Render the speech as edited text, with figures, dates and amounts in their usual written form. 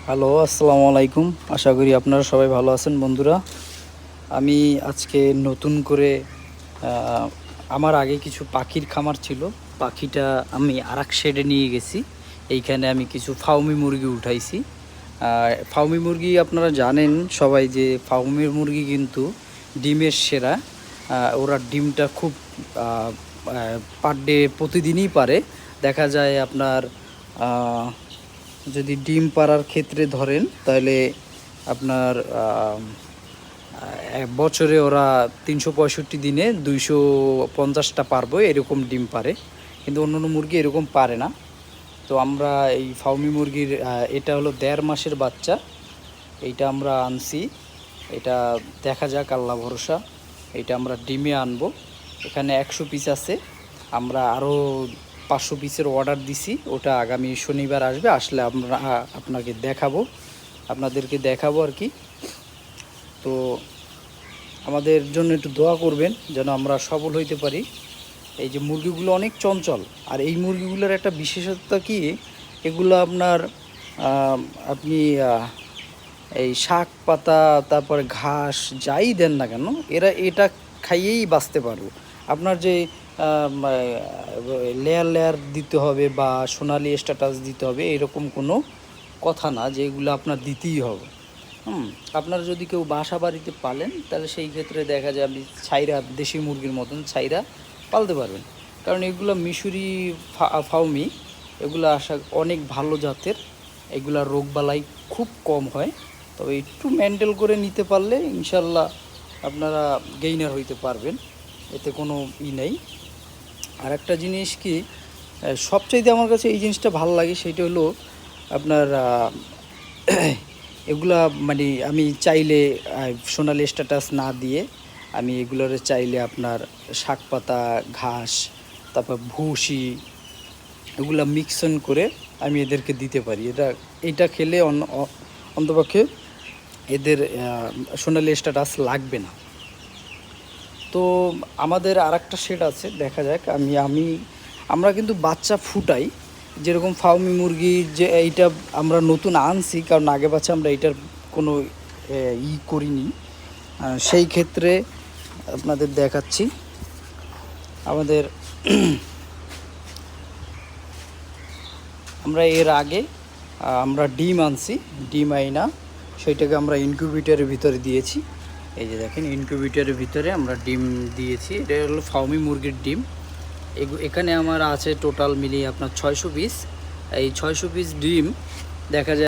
Hello, আসসালামু আলাইকুম। আশা করি আপনারা সবাই ভালো আছেন বন্ধুরা। আমি আজকে নতুন করে আহ, আমার আগে কিছু পাখির খামার ছিল। পাখিটা আমি আরেক শেডে নিয়ে গেছি। এইখানে আমি কিছু ফাউমি মুরগি উঠাইছি। ফাউমি মুরগি আপনারা জানেন সবাই যে ফাউমি মুরগি কিন্তু ডিমের সেরা। ওরা ডিমটা খুব পার ডে প্রতিদিনই পারে। দেখা যায় আপনার যদি ডিম পাড়ার ক্ষেত্রে ধরেন তাহলে আপনার এক বছরে ওরা 365 দিনে 250টা পারবো এরকম ডিম পারে। কিন্তু অন্যান্য মুরগি এরকম পারে না। তো আমরা এই ফাউমি মুরগির এটা হলো 1.5 মাসের বাচ্চা। এইটা আমরা আনছি। এটা দেখা যাক, আল্লাহ ভরসা। এটা আমরা ডিমে আনবো। এখানে 100 পিস আছে। আমরা আরও 500 পিসের অর্ডার দিছি। ওটা আগামী শনিবার আসবে। আসলে আমরা আপনাদেরকে দেখাবো আর কি। তো আমাদের জন্য একটু দোয়া করবেন যেন আমরা সফল হইতে পারি। এই যে মুরগিগুলো অনেক চঞ্চল, আর এই মুরগিগুলোর একটা বিশেষত্ব কি, এগুলো আপনার আপনি এই শাক পাতা, তারপরে ঘাস যাই দেন না কেন, এরা এটা খাইয়েই বাঁচতে পারবে। আপনার যে লেয়ার লেয়ার দিতে হবে বা সোনালি স্ট্যাটাস দিতে হবে এরকম কোনো কথা না যে এগুলো আপনার দিতেই হবে। আপনারা যদি কেউ বাসা বাড়িতে পালেন তাহলে সেই ক্ষেত্রে দেখা যায় আপনি ছাইরা, দেশি মুরগির মতন ছাইরা পালতে পারবেন। কারণ এগুলো মিশরি ফাউমি, এগুলো অনেক ভালো জাতের। এগুলা রোগবালাই খুব কম হয়। তবে একটু মেনটেন করে নিতে পারলে ইনশাল্লাহ আপনারা গেইনার হইতে পারবেন, এতে কোনো নেই। আর একটা জিনিস কি, সবচাইতে আমার কাছে এই জিনিসটা ভালো লাগে, সেটা হলো আপনার এগুলা মানে আমি চাইলে সোনালি স্ট্যাটাস না দিয়ে আমি এগুলোর চাইলে আপনার শাক পাতা, ঘাস, তারপর ভুসি, এগুলা মিক্সন করে আমি এদেরকে দিতে পারি। এটা খেলে অন্তপক্ষে এদের সোনালি স্ট্যাটাস লাগবে না। তো আমাদের আরেকটা শেড আছে, দেখা যাক। আমরা কিন্তু বাচ্চা ফুটাই, যেরকম ফার্মি মুরগি যে এইটা আমরা নতুন আনছি, কারণ আগে বাচ্চা আমরা এইটার কোনো করিনি। সেই ক্ষেত্রে আপনাদের দেখাচ্ছি। আমাদের আমরা এর আগে আমরা ডিম আনছি। ডিম আইনা সেইটাকে আমরা ইনকিউবেটরের ভিতরে দিয়েছি। এই যে দেখেন, ইনকিউবেটরের ভিতরে আমরা ডিম দিয়েছি। এটা হলো ফার্মি মুরগির ডিম। এখানে আমার আছে টোটাল মিলিয়ে আপনার 600 পিস। এই 600 পিস ডিম দেখা যায়